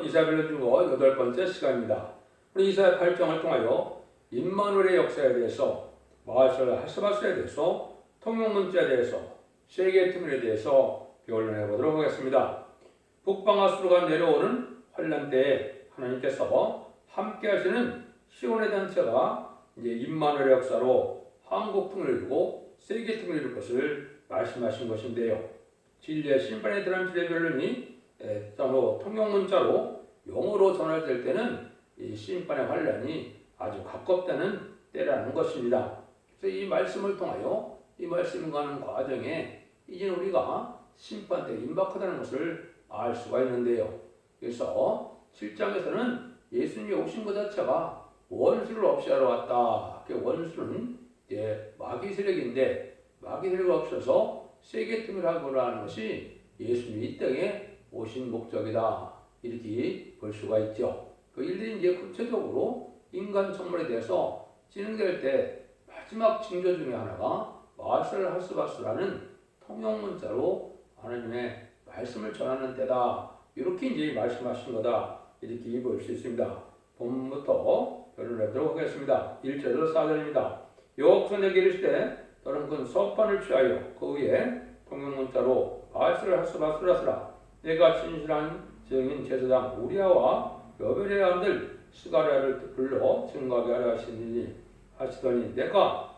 이사야를 두고 8번째 시간입니다. 우리 이사야 8장을 통하여 임마누엘의 역사에 대해서, 마하설 하스바스에 대해서, 통용문자에 대해서, 세계 특별에 대해서 변론해 보도록 하겠습니다. 북방아수르가 내려오는 환란 때에 하나님께서 함께 하시는 시온의 단체가 이제 임마누엘의 역사로 한국 통일을 이루고 세계 통일을 이룰 것을 말씀하신 것인데요. 진리의 심판에 들어간 진리의 변론이 통용문자로 영어로 전달될 때는 이 심판의 환란이 아주 가깝다는 때라는 것입니다. 그래서 이 말씀을 통하여 이 말씀을 가는 과정에 이제 우리가 심판 때 임박하다는 것을 알 수가 있는데요. 그래서 7장에서는 예수님이 오신 것 자체가 원수를 없애하러 왔다. 그 원수는 이제 마귀 세력인데 마귀 세력이 없어서 세계 통일하고자 하는 것이 예수님이 이 땅에 오신 목적이다. 이렇게 볼 수가 있죠. 그 일들이 이제 구체적으로 인간 천물에 대해서 진행될 때 마지막 징조 중에 하나가 마하설 하스바스라는 통용문자로 하나님의 말씀을 전하는 때다. 이렇게 이제 말씀하신 거다. 이렇게 볼 수 있습니다. 본문부터 결론을 내도록 하겠습니다. 1절에서 4절입니다. 여호와께서 내게 이르시되 너는 큰 서판을 취하여 그 위에 통용문자로 마하설 하스바스라스라 내가 진실한 증인 제사장 우리아와 여벨의 아들 스가랴를 불러 증거하게 하려 하시더니 내가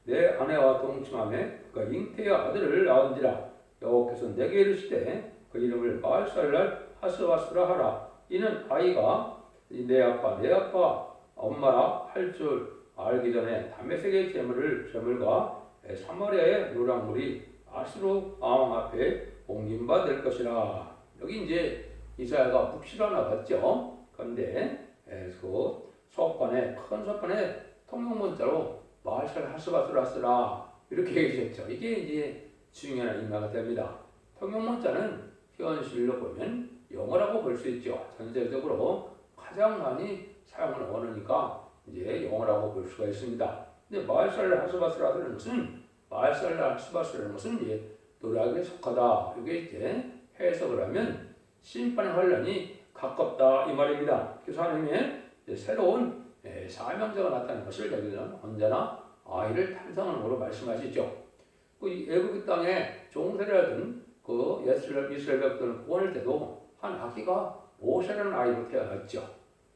내 아내와 동침함에 그가 잉태의 아들을 낳은지라 여호와께서 내게 이르시되 그 이름을 마하설 하스바스라 하라. 이는 아이가 내 아빠 엄마라 할 줄 알기 전에 다메섹의 제물과 사마리아의 노랑물이 아수르 왕 앞에 옮김받을 것이라. 여기 이제 이사야가 묵시로 나갔죠. 그런데 그 서판에 큰 서판에 통용문자로 마하설 하스바스라스라 이렇게 얘기했죠. 이게 이제 중요한 의미가 됩니다. 통용문자는 현실로 보면 영어라고 볼 수 있죠. 전 세계적으로 가장 많이 사용하는 언어니까 이제 영어라고 볼 수가 있습니다. 근데 마하설 하스바스라는 것은 이제 노략에 속하다. 이게 이제 해석을 하면 심판의 환란이 가깝다 이 말입니다. 그래서 하나님의 새로운 사명자가 나타나는 것을 여기는 언제나 아이를 탄생하는 것으로 말씀하시죠. 그 애굽 땅에 종세라든 그 이스라엘 백성을 구원할 때도 한 아기가 모세라는 아이로 태어났죠.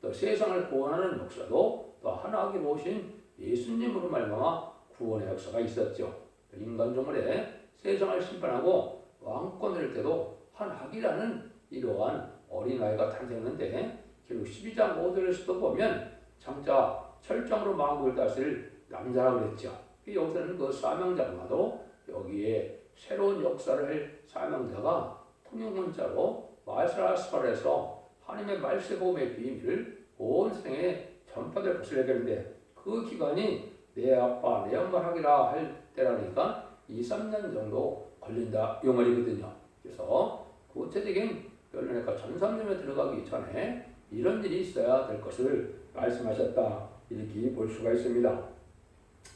또 세상을 구원하는 역사도 또 한 아기 모신 예수님으로 말미암아 구원의 역사가 있었죠. 인간 종말에 세상을 심판하고 왕권을 때도 한 아기라는 이러한 어린아이가 탄생했는데 결국 12장 5절에서도 보면 장차 철장으로 만국을 다스릴 남자라고 그랬죠. 여기서는 그 사명자마도 여기에 새로운 역사를 할 사명자가 통용문자로 마하설 하스바스라에서 하나님의 말세복음의 비밀을 온 세상에 전파될 것을 얘기하는데 그 기간이 내 아빠 내 엄마 하기라 할 때라니까 2-3년 정도 걸린다 이 말이거든요. 그래서 구체적인 변론에서 전산점에 들어가기 전에 이런 일이 있어야 될 것을 말씀하셨다 이렇게 볼 수가 있습니다.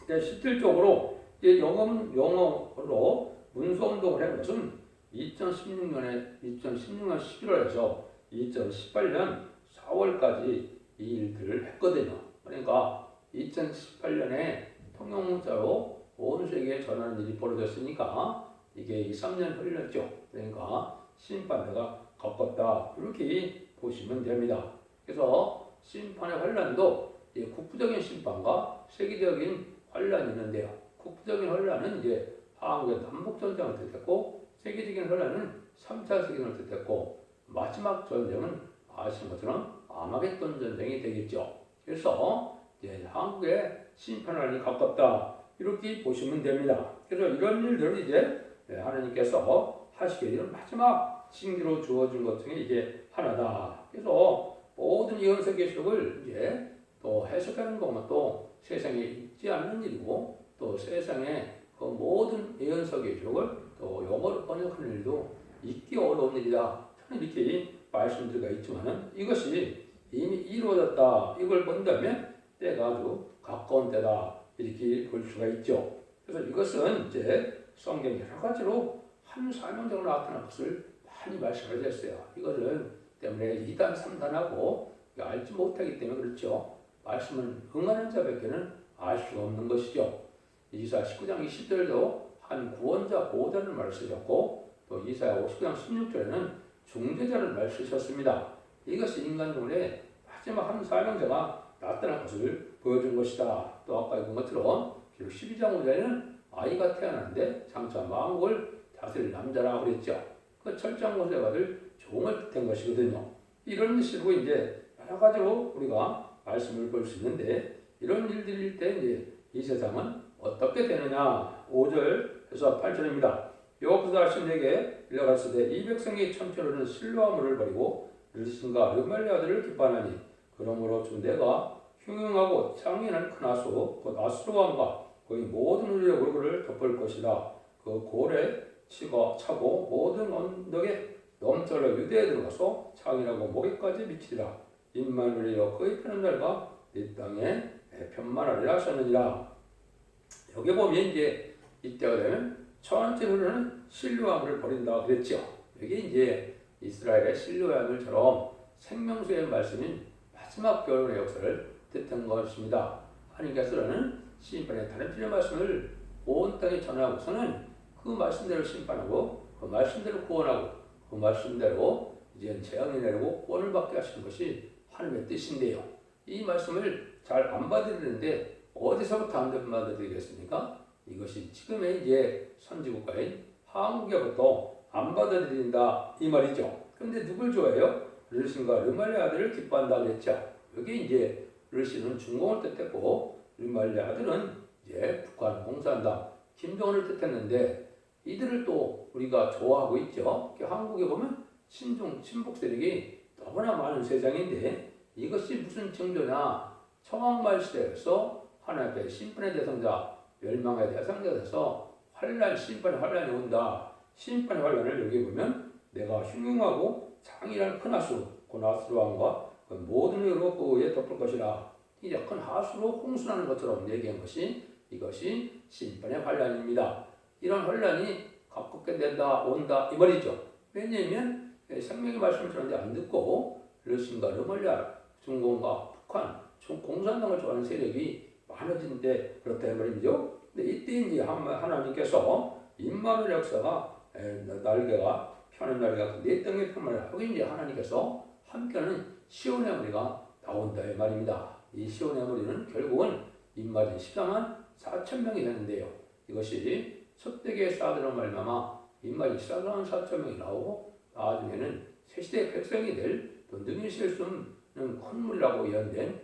실질적으로 영어로 문서운동을 한 것은 2016년 11월에서 2018년 4월까지 이 일들을 했거든요. 그러니까 2018년에 통용문자로 온 세계에 전하는 일이 벌어졌으니까 이게 2-3년 흘렸죠. 그러니까 심판대가 가깝다 이렇게 보시면 됩니다. 그래서 심판의 환란도 국부적인 심판과 세계적인 환란이 있는데요. 국부적인 환란은 이제 한국의 남북전쟁을 뜻했고 세계적인 환란은 3차 세계전을 뜻했고 마지막 전쟁은 아시는 것처럼 아마겟돈 전쟁이 되겠죠. 그래서 이제 한국의 심판환란이 가깝다 이렇게 보시면 됩니다. 그래서 이런 일들을 이제 하나님께서 하시게 되는 마지막 징조로 주어진 것 중에 이게 하나다. 그래서 모든 예언서 계시록을 이제 또 해석하는 것도 세상에 있지 않는 일이고 또 세상에 그 모든 예언서 계시록을 또 영어로 번역하는 일도 있기 어려운 일이다. 저는 이렇게 말씀드리가 있지만은 이것이 이미 이루어졌다. 이걸 본다면 때가 아주 가까운 때다. 이렇게 볼 수가 있죠. 그래서 이것은 이제 성경 여러 가지로 한 사명적으로 나타난 것을 많이 말씀을 했어요. 이것은 때문에 2단, 3단하고 알지 못하기 때문에 그렇죠. 말씀은 응하는 자밖에는 알 수가 없는 것이죠. 이사 19장 20절도 한 구원자, 보호자를 말 쓰셨고 또 이사야 59장 16절에는 중재자를 말 쓰셨습니다. 이것이 인간 눈에 마지막 한 사명자가 나타날 것을 보여준 것이다. 또 아까 읽은 것처럼 12장 5절에는 아이가 태어났는데 장차 만국을 다스릴 남자라고 그랬죠. 그 철장 모세가 받을 종을 뜻한 것이거든요. 이런 식으로 이제 여러 가지로 우리가 말씀을 볼 수 있는데 이런 일들일 때 이제 이 세상은 어떻게 되느냐. 5절에서 8절입니다. 여호와께서 하신 내게 일러가시되 이 백성이 천천히는 실로아물을 버리고 르신과 르말리 아들을 기뻐하나니 그러므로 주 내가 흉흉하고 창인한 큰 하수 곧 아수르왕과 거기 모든 우리의 얼굴을 덮을 것이라. 그 고래 차고 모든 언덕에 넘쳐러 유대에 들어가서 창이라고 목에까지 미치리라. 임마누엘이여 그의 편한 날과 이 땅에 편만하리라 하셨느니라. 여기 보면 이제 이때가 되면 천천히 흐르는 실로아물을 버린다 그랬죠. 여기 이제 이스라엘의 실로아물처럼 생명수의 말씀인 마지막 결혼의 역사를 뜻한 것입니다. 하나님께서는 심판의 다른 필요 말씀을 온 땅에 전하고서는 그 말씀대로 심판하고 그 말씀대로 구원하고 그 말씀대로 이제 재앙이 내리고 구원을 받게 하시는 것이 하나님의 뜻인데요. 이 말씀을 잘 안 받아들이는데 어디서부터 안 받아들이겠습니까? 이것이 지금의 이제 선지국가인 한국에부터 안 받아들인다 이 말이죠. 그런데 누굴 좋아해요? 르신과 르말리 아들을 기뻐한다 그랬죠. 여기 이제 르신은 중공을 뜻했고 르말리 아들은 이제 북한 공산당 김정은을 뜻했는데 이들을 또 우리가 좋아하고 있죠. 한국에 보면 친중 친북 세력이 너무나 많은 세상인데 이것이 무슨 징조냐? 청왕말 시대에서 하나님 앞에 심판의 대상자, 멸망의 대상자 돼서 환란, 심판의 환란이 온다. 심판의 환란을 여기 보면 내가 흉흉하고 장이란 큰 하수, 그 아수르왕과 그 모든 의로 그에 덮을 것이라. 이제 큰 하수로 홍수나는 것처럼 얘기한 것이 이것이 심판의 환란입니다. 이런 환란이 가깝게 된다, 온다 이 말이죠. 왜냐하면 생명의 말씀을 전하지 안 듣고 르신과 르말리아, 중공과 북한, 공산당을 좋아하는 세력이 많아진데 그렇다 이 말이죠. 근데 이때 이제 하나님께서 임마누엘 역사가 날개가 펴는 날개가 내 땅에 편만을 하고 이제 하나님께서 함께하는 시온의 무리가 나온다 이 말입니다. 이 시온의 무리는 결국은 임마진 14만 4천 명이 되는데요. 이것이 섭대기에 쌓아들은 말미암아 임마진 14만 4천 명이 나오고 나중에는 새시대의 백성이 될 또 능히 실 수 없는 큰 물이라고 예언된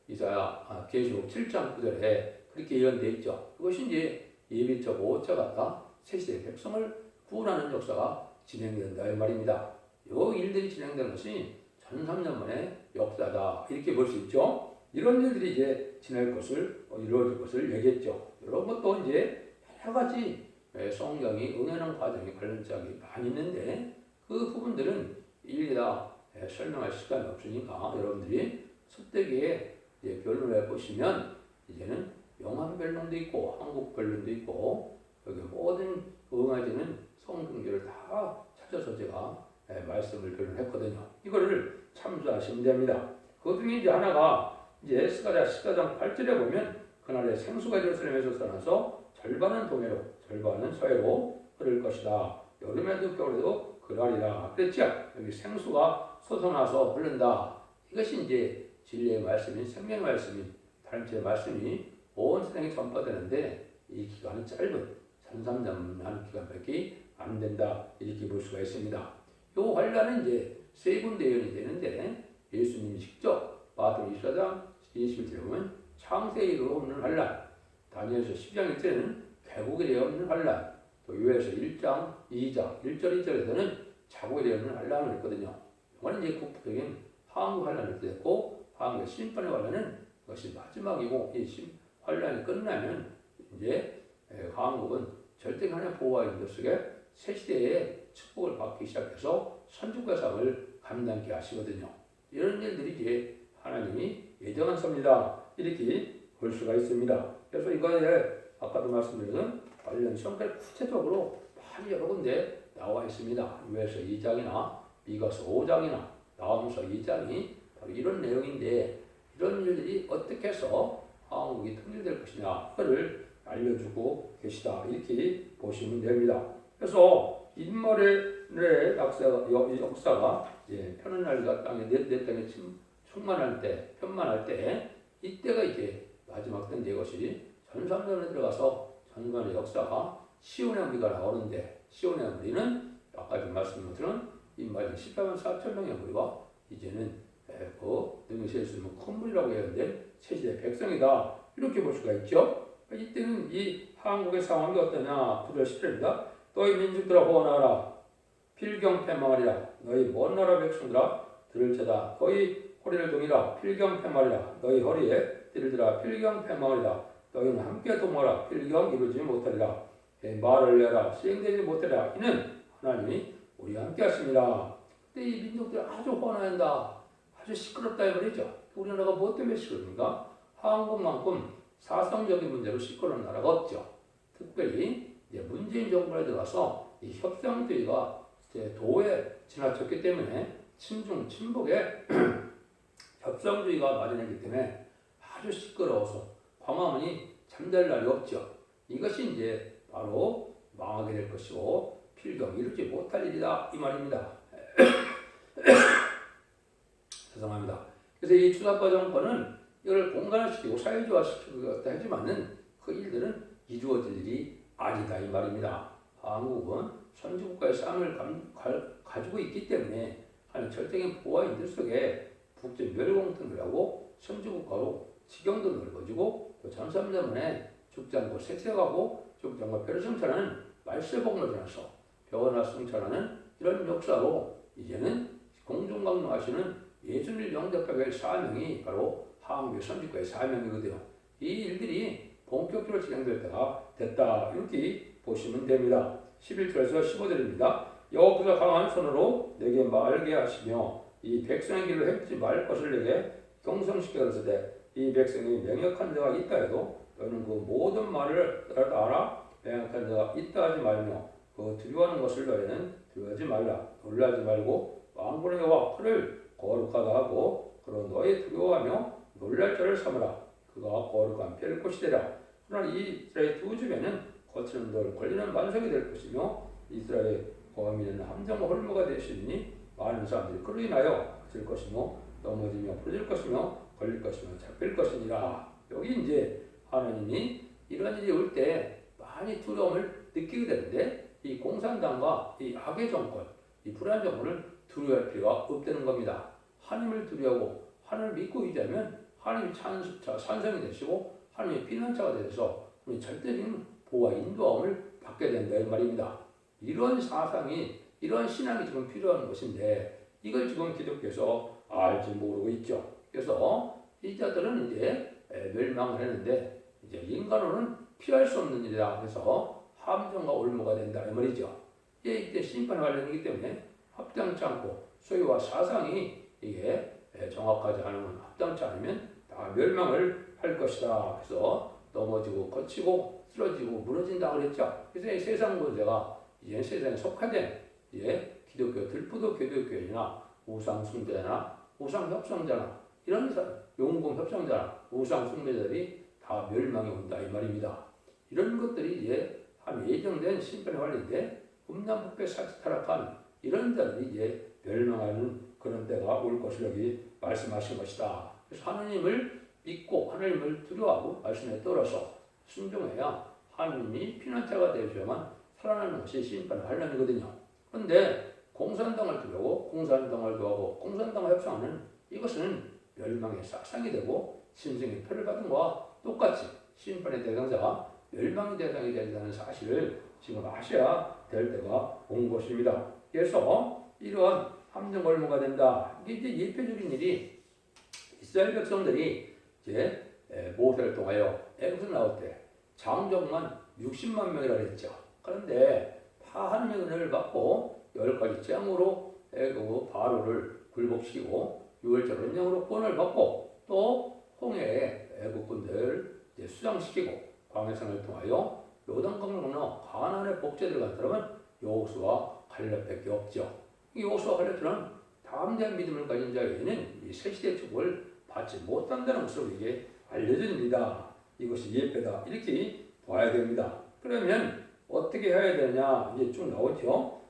이사야 계시록 7장 9절에 그렇게 예언되어 있죠. 그것이 이제 예비적 오차 같다 새시대의 백성을 구원하는 역사가 진행된다 이 말입니다. 이 일들이 진행되는 것이 1300년 만의 역사다 이렇게 볼 수 있죠. 이런 일들이 이제 지낼 것을 이루어질 것을 얘기했죠. 이런 것도 이제 여러 가지 성경이 응하는 과정에 관련 장이 많이 있는데 그 부분들은 일일이 다 설명할 시간이 없으니까 여러분들이 섭대기에 변론을 보시면 이제는 영한 변론도 있고 한국 변론도 있고 여기 모든 응하지는 성경들을 다 찾아서 제가 말씀을 변론했거든요. 이거를 참조하시면 됩니다. 그 중에 이제 하나가 이제 스가랴 14장 8절에 보면 그날에 생수가 예루살렘에서 솟아나서 절반은 동해로 절반은 서해로 흐를 것이다. 여름에도 겨울에도 그러하리라 그랬죠. 여기 생수가 솟아나서 흐른다. 이것이 이제 진리의 말씀인 생명의 말씀인 다른째 말씀이 온 세상에 전파되는데 이 기간은 짧은 3,300년 기간밖에 안 된다 이렇게 볼 수가 있습니다. 이 환란은 이제 세 군데 예언이 되는데 예수님이 직접 마태복음 24장 21절에 보면 창세에 이르러 오는 환란, 다니엘서 10장 1절에는 개국에 대해 오는 환란, 또 요엘서 1장 2장 1절 2절에서는 자국에 대해 오는 환란을 했거든요. 이거는 이제 국부적인 한국 환란을 뜻했고 한국의 심판의 환란은 그것이 마지막이고 이 환란이 끝나면 이제 한국은 절대적 하나님의 보호와 인도 속에 새 시대의 축복을 받기 시작해서 선주과 상을 감당케 하시거든요. 이런 일들이 이제 하나님이 예정한 섭니다. 이렇게 볼 수가 있습니다. 그래서 이거에 아까도 말씀드린 관련 성경 구체적으로 많이 여러 군데 나와 있습니다. 요엘서 2장이나 미가서 5장이나 나홈서 2장이 바로 이런 내용인데 이런 일들이 어떻게 해서 한국이 통일될 것이냐 그를 알려주고 계시다 이렇게 보시면 됩니다. 그래서 인물의 역사가 편안하리가 내 땅에 충만할 때 편만할 때 이때가 이제 마지막 때인데 이것이 전삼년에 들어가서 전반의 역사가 시온의 무리가 나오는데 시온의 무리는 아까 좀 말씀드린 것처럼 인마진 18만 4천 명의 무리와 이제는 능히 셀 수 있는 큰 무리라고 해야 되는데 세시대 백성이다 이렇게 볼 수가 있죠. 이때는 이 한국의 상황이 어떠냐 9절 10절입니다. 너희 민족들아 호원하라 필경패망하리라 너희 먼 나라 백성들아 들을 자다 너희 허리를 동이라 필경패망하리라 너희 허리에 띠를 들아 필경패망하리라 너희는 함께 동하라 필경 이루지 못하리라 말을 내라 시행되지 못하리라 이는 하나님이 우리와 함께 하십니다. 근데 이 민족들이 아주 호원한다 아주 시끄럽다 이 말이죠. 우리나라가 뭐 때문에 시끄럽습니까? 한국만큼 사상적인 문제로 시끄러운 나라가 없죠. 특별히 이제 문재인 정부에 들어가서 이 협상주의가 이제 도에 지나쳤기 때문에 친중 친북의 협상주의가 마련했기 때문에 아주 시끄러워서 광화문이 잠잘 날이 없죠. 이것이 이제 바로 망하게 될 것이고 필경 이루지 못할 일이다 이 말입니다. 죄송합니다. 그래서 이 추사파 정권은 이걸 공간화시키고 사회주의화시키고 하지만은 그 일들은 이루어질 일이 아니다 이 말입니다. 한국은 선진국가의 쌈을 가지고 있기 때문에 하는 절대적인 보호와 인들 속에 국제 멸공통을 하고 선진국가로 지경도 넓어지고 또 전삼년만에 죽지않고 색색하고 죽지않고 뼈를 성찰하는 말세복로 지나서 병원화 성찰하는 이런 역사로 이제는 공중강론하시는 예수를 영접하게 할 사명이 바로 한국의 선진국가의 사명이거든요. 이 일들이 본격적으로 진행될 때가 됐다 이렇게 보시면 됩니다. 11절에서 15절입니다. 여호와께서 강한 손으로 내게 말게 하시며 이 백성의 길을 행치 말 것을 내게 경성시켜 가르치되 이 백성이 명역한 자가 있다 해도 너는 그 모든 말을 따라 명역한 자가 있다 하지 말며 그 두려워하는 것을 너희는 두려워하지 말라. 놀라지 말고 왕군의 여호와 그를 거룩하다 하고 그런 너희 두려워하며 놀랄 자를 삼으라. 그가 거룩한 별 곳이 되라. 그러나 이 이스라엘 두 집에는 거치는 돌 걸리는 반석이 될 것이며 이스라엘 거민은 함정과 홀무가 되시니 많은 사람들이 그로 인하여 질 것이며 넘어지며 부러질 것이며 걸릴 것이며 잡힐 것이니라. 여기 이제 하나님이 이런 일이 올 때 많이 두려움을 느끼게 되는데 이 공산당과 이 악의 정권, 이 불안 정권을 두려워할 필요가 없다는 겁니다. 하나님을 두려워하고 하나님을 믿고 의지하면 하나님이 산성이 되시고 하나님의 피난처가 되셔서 우리 절대적인 보호와 인도함을 받게 된다 이 말입니다. 이런 사상이 이런 신앙이 지금 필요한 것인데 이걸 지금 기독교에서 알지 모르고 있죠. 그래서 이 자들은 이제 멸망을 했는데 이제 인간으로는 피할 수 없는 일이다. 그래서 함정과 올무가 된다 이 말이죠. 이때 심판 관련이기 때문에 합당치 않고 소유와 사상이 이게 정확하지 않으면 합당치 않으면 다 멸망을 할 것이다. 그래서 넘어지고 거치고 쓰러지고 무너진다 그랬죠. 그래서 이 세상 문제가 이제 세상에 속화된 이제 기독교 들부도 기독교인이나 우상 숭배자나 우상 협상자나 이런 용공 협상자나 우상 숭배자들이 다 멸망이 온다 이 말입니다. 이런 것들이 이제 한 예정된 심판의 관리인데 음란부패 사치 타락한 이런 자들이 이제 멸망하는 그런 때가 올 것을 여기 말씀하신 것이다. 그래서 하나님을 믿고 하나님을 두려워하고 말씀에 따라서 순종해야 하나님이 피난처가 되어야만 살아나는 것이 심판의 관련이거든요. 그런데 공산당을 두려워 공산당을 좋아하고 공산당과 협상하는 이것은 멸망의 사상이 되고 신성의 표를 받은 것과 똑같이 심판의 대상자가 멸망의 대상이 된다는 사실을 지금 아셔야 될 때가 온 것입니다. 그래서 이러한 함정 올무가 된다. 이게 이제 예표적인 일이 이스라엘 백성들이 이제 모세를 통하여 애굽에서 나올 때 장정만 60만 명이라 그랬죠. 그런데 하나님의 은혜를 받고 10가지 재앙으로 애굽 바로를 굴복시키고 6월절 은영으로 구원을 받고 또 홍해에 애굽군들 수장시키고 광해성을 통하여 요단강을 건너 가나안의 복제들을 간 사람은 여호수아 갈렙밖에 없죠. 여호수아 갈렙처럼 담대한 믿음을 가진 자에게는 이 새시대의 축복을 받지 못한다는 것으로 우리에게 알려집니다. 이것이 예배다 이렇게 봐야 됩니다. 그러면 어떻게 해야 되냐 이제 쭉 나오죠.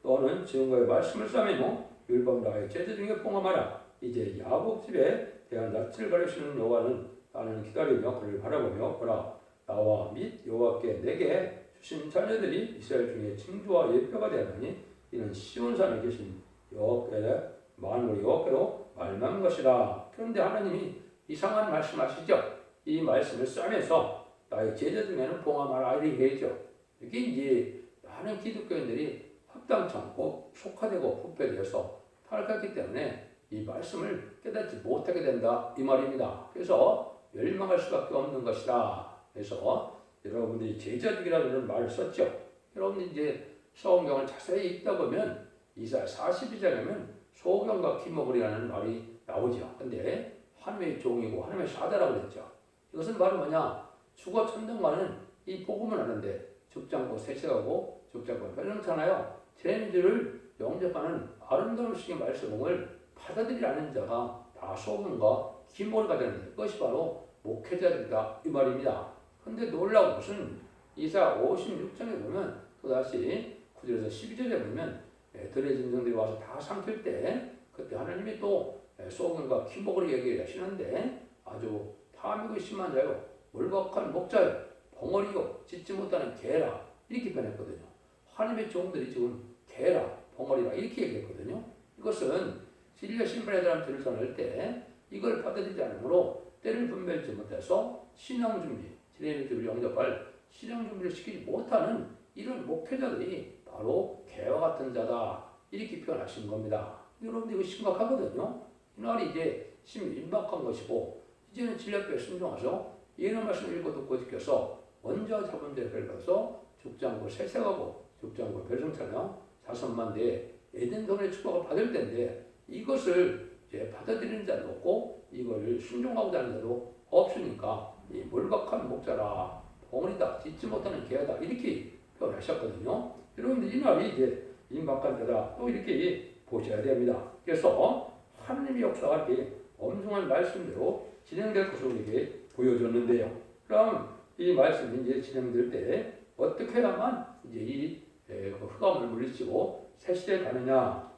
너는 지금과의 말씀을 싸매며 율법 나의 제자 중에 봉함하라. 이제 야곱 집에 대한 낯을 가리시는 여호와는 나는 기다리며 그를 바라보며 보라 나와 및 여호와께 내게 주신 자녀들이 이스라엘 중에 징조와 예표가 되었나니 이는 시온산에 계신 여호와께 만물의 여호와께로 말만 것이라. 그런데 하나님이 이상한 말씀하시죠. 이 말씀을 싸면서 나의 제자 중에는 봉함하라 이렇게 했죠. 이게 이제 많은 기독교인들이 합당치 않고 속화되고 부패되어서 타락했기 때문에 이 말씀을 깨닫지 못하게 된다 이 말입니다. 그래서 멸망할 수밖에 없는 것이다. 그래서 여러분들이 제자직이라는 말을 썼죠. 여러분들이 이제 성경을 자세히 읽다 보면 이사야 42장에는 소경과 기목이라는 말이 나오죠. 근데 하나님의 종이고 하나님의 사자라고 그랬죠. 이것은 바로 뭐냐? 죽어 천당과는 이 복음을 아는데 죽지 않고 세세하고 죽지 않고 변형잖아요. 죄인들을 영접하는 아름다운 식의 말씀을 받아들이라는 자가 다 소금과 기목을 가졌는데 그것이 바로 목회자들이다 이 말입니다. 그런데 놀라운 것은 이사야 56장에 보면 또다시 9절에서 12절에 보면 들의 짐승들이 와서 다 삼킬 때 그때 하나님이 또 소금과 기목을 얘기하시는데 아주 탐욕이 심한 자요 몰박한 목자요 벙어리요 짖지 못하는 개라 이렇게 변했거든요. 하나님의 종들이 지금 개라 벙어리라 이렇게 얘기했거든요. 이것은 진리와 신분에 대한 들을 전할 때 이걸 받아들이지 않으므로 때를 분별치 못해서 신앙 준비, 진리의 길을 영접할 신앙 준비를 시키지 못하는 이런 목회자들이 바로 개와 같은 자다 이렇게 표현하시는 겁니다. 여러분들 이거 심각하거든요. 이날이 이제 심히 임박한 것이고 이제는 진리 앞에 순종하셔 예언의 말씀을 읽고 듣고 지켜서 먼저 잡은 대로 밟아서 죽지 않고 세세하고 죽지 않고 별성찬양 자손만 내 에덴동의 축복을 받을 텐데 이것을 이제 받아들이는 자도 없고 이거를 순종하고자 하는 자도 없으니까 이 몰박한 목자라 벙어리다 짖지 못하는 개다 이렇게 표현하셨거든요. 여러분들 이 날이 이제 임박한 자다 또 이렇게 보셔야 됩니다. 그래서 하나님의 역사가 이렇게 엄중한 말씀대로 진행될 것을 우리에게 보여줬는데요. 그럼 이 말씀이 이제 진행될 때 어떻게 해야만 이제 이 흑암을 물리치고 새 시대에 가느냐?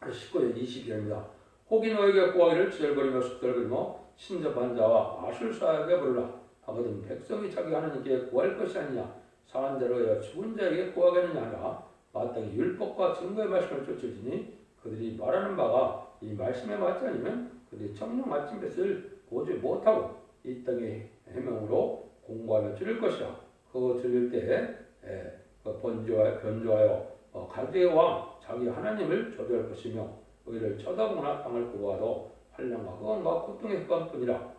19절 20절입니다. 혹이 너에게 구하기를 지절거리며 숙절거리며 신접한 자와 마술사에게 부르라. 하거든 백성이 자기 하나님께 구할 것이 아니냐? 사한 자로 하여 죽은 자에게 구하겠느냐 하라. 마땅히 율법과 증거의 말씀을 쫓으지니 그들이 말하는 바가 이 말씀에 맞지 않으면 그들이 청령 맞은 것을 보지 못하고 이 땅의 해명으로 공부하며 들을 것이라. 그거 들을 때 변조하여 갈대의 왕 자기 하나님을 저주할 것이며 의를 쳐다보거나 땅을 구하도 환난과 흑암과 고통의 흑암뿐이라.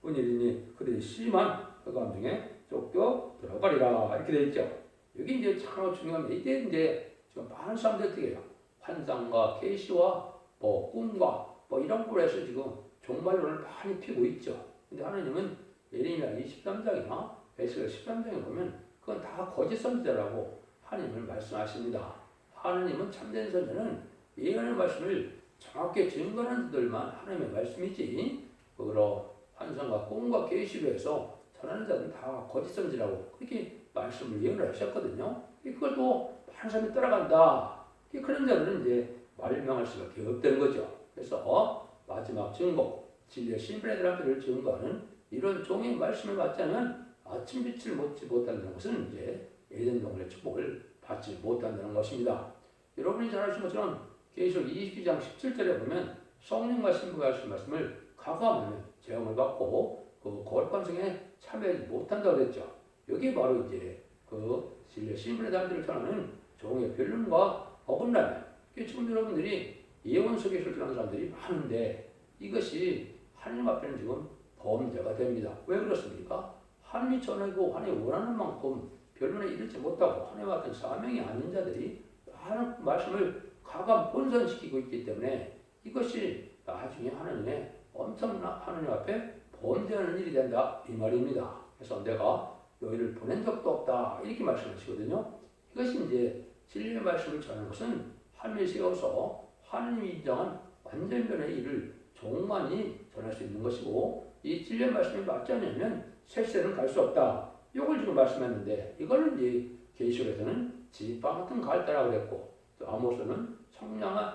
뿐이니 그들이 심한 흑암 중에 쫓겨 들어가리라 이렇게 되어 있죠. 여기 이제 참 중요한 게 이때 이제 지금 많은 사람들이 어떻게 해요? 환상과 계시와 꿈과 이런 걸 해서 지금 종말론을 많이 피고 있죠. 근데 하나님은 예레미야 23장이나 에스겔 13장에 보면 그건 다 거짓 선지자라고 하나님을 말씀하십니다. 하나님은 참된 선지자는 예언의 말씀을 정확히 증거하는 자들만 하나님의 말씀이지 그러 환상과 꿈과 계시로 해서 전하는 자들은 다 거짓 선지라고 그렇게 말씀을 예언을 하셨거든요. 그걸 또 많은 사람이 따라간다. 그런 자들은 이제 말명할 수밖에 없다는 거죠. 그래서 마지막 증거, 진리의 신분들한테를 증거하는 이런 종의 말씀에 맞지 않으면 아침 빛을 먹지 못한다는 것은 이제 에덴 동굴의 축복을 받지 못한다는 것입니다. 여러분이 잘 아시는 것처럼 계시록 22장 17절에 보면 성령과 신부가 하신 말씀을 가감하면 재앙을 받고 그 거룩한성에 참여하지 못한다고 그랬죠. 여기 바로 이제 그 진리의 신분의 사람들을 전하는 종의 변론과 어긋나면 지금 여러분들이 예언 속에 실존하는 사람들이 많은데 이것이 하나님 앞에는 지금 범죄가 됩니다. 왜 그렇습니까? 하나님이 전하고 하나님이 원하는 만큼 변론에 이르지 못하고 하나님 같은 사명이 아닌 자들이 많은 말씀을 가감 본선시키고 있기 때문에 이것이 나중에 하나님의 엄청난 하나님 앞에 범죄하는 일이 된다 이 말입니다. 그래서 내가 너희를 보낸 적도 없다 이렇게 말씀하시거든요. 이것이 이제 진리의 말씀을 전하는 것은 하늘에 세워서 하나님이 인정한 완전변의 일을 종만이 전할 수 있는 것이고, 이 진리의 말씀이 맞지 않으면 셋세는 갈 수 없다. 이걸 지금 말씀했는데, 이거는 이제 계시록에서는 지팡 같은 갈대라고 그랬고, 또 아모스는 청량한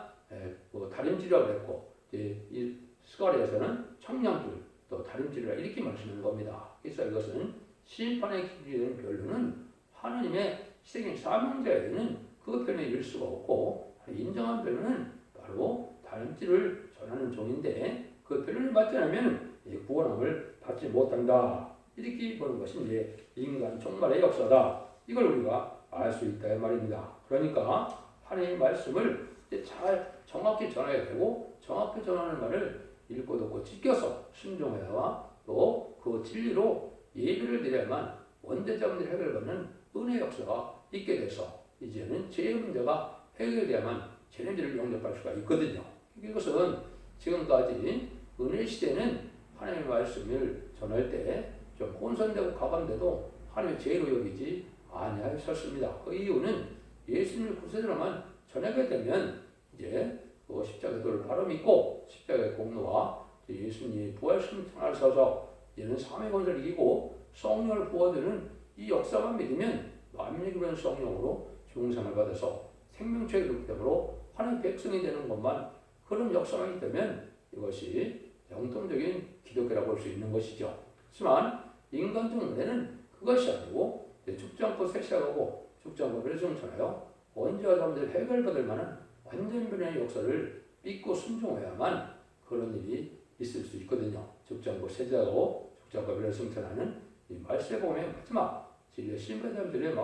다림질이라고 그랬고, 이 스가랴에서는 청량줄, 또 다림질이라 이렇게 말씀하는 겁니다. 그래서 이것은 심판의 기준이 되는 변론은 하나님의 희생의 사명자에 되는 그 변에 이를 수가 없고, 인정한 변론은 바로 다림질을 전하는 종인데, 그 변론을 받지 않으면 구원함을 받지 못한다. 이렇게 보는 것이 이제 인간 종말의 역사다. 이걸 우리가 알 수 있다 이 말입니다. 그러니까 하나님의 말씀을 잘 정확히 전해야 되고, 정확히 전하는 말을 읽고 듣고 지켜서 순종해야, 또 그 진리로 예배를 드려야만 원죄자 문제를 해결받는 은혜 역사가 있게 돼서 이제는 죄의 문제가 해결돼야만 죄인들을 용납할 수가 있거든요. 이것은 지금까지 은혜 시대는 하나님의 말씀을 전할 때 좀 혼선되고 가감돼도 하나님의 죄로 여기지 아니하셨습니다. 그 이유는 예수님의 구세주로만 전하게 되면 이제 십자가의 도를 바로 믿고 십자가의 공로와 예수님이 부활신 하나를 서서 이는 삼위 권세를 이기고 성령을 부어드는 이 역사만 믿으면 만민이 그런 성령으로 중생을 받아서 생명체의 득템으로 하나님의 백성이 되는 것만, 그런 역사만 있다면 이것이 영통적인 기독교라고 볼 수 있는 것이죠. 하지만 인간적 은혜는 그것이 아니고 죽지 않고 셋시하고 죽지 않고 멸종천하여 원죄와 잠재를 해결받을 만한 완전변의 역사를 믿고 순종해야만 그런 일이 있을 수 있거든요. 죽지 않고 셋시하고 죽지 않고 멸종천하는 이 말씀에 보면 마지막 진리의 신뢰자들의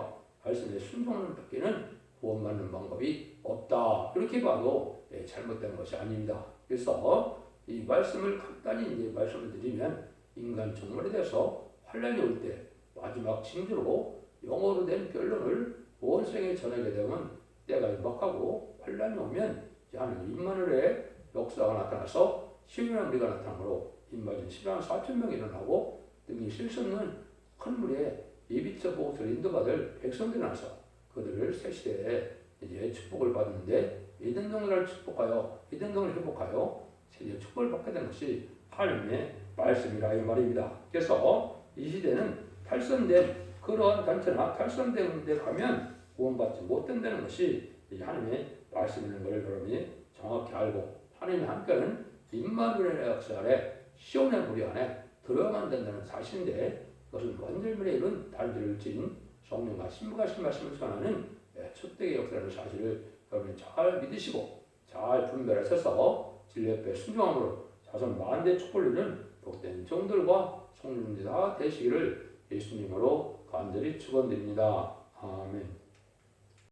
말씀에 순종하는 밖에는 구원받는 방법이 없다. 이렇게 봐도 잘못된 것이 아닙니다. 그래서 이 말씀을 간단히 이제 말씀을 드리면, 인간 종말에 대해서 환란이 올 때 마지막 징조로 영어로 된 변론을 온 세계에 전하게 되면 때가 임박하고, 환란이 오면 하나님 임마누엘의 역사가 나타나서 10만 우리가 나타나므로 인마진 10만 4천 명이 일어나고, 등이 쉴 수 없는 큰 물에 예비처 보호소를 인도받을 백성들이 나서 그들을 새 시대에 이제 축복을 받는데, 이등동을 축복하여 이등동을 회복하여 세계 축복을 받게 되는 것이 하나님의 말씀이라 이 말입니다. 그래서 이 시대는 탈선된 그러한 단체나 탈선된 데 가면 구원받지 못된다는 것이 하나님의 말씀이라는 것을 여러분이 정확히 알고, 하나님의 함께하는 임마누엘의 역사 아래 시온의 무리 안에 들어야만 된다는 사실인데, 그것은 원절면에 이룬 단지를 진 성령과 신부가신 말씀을 전하는 첫대의 역사라는 사실을 여러분이 잘 믿으시고 잘 분별하셔서 진리 옆에 순종함으로 자손 만대 축복을 누리는 복된 종들과 성령들 다 되시기를 예수님으로 간절히 축원드립니다. 아멘.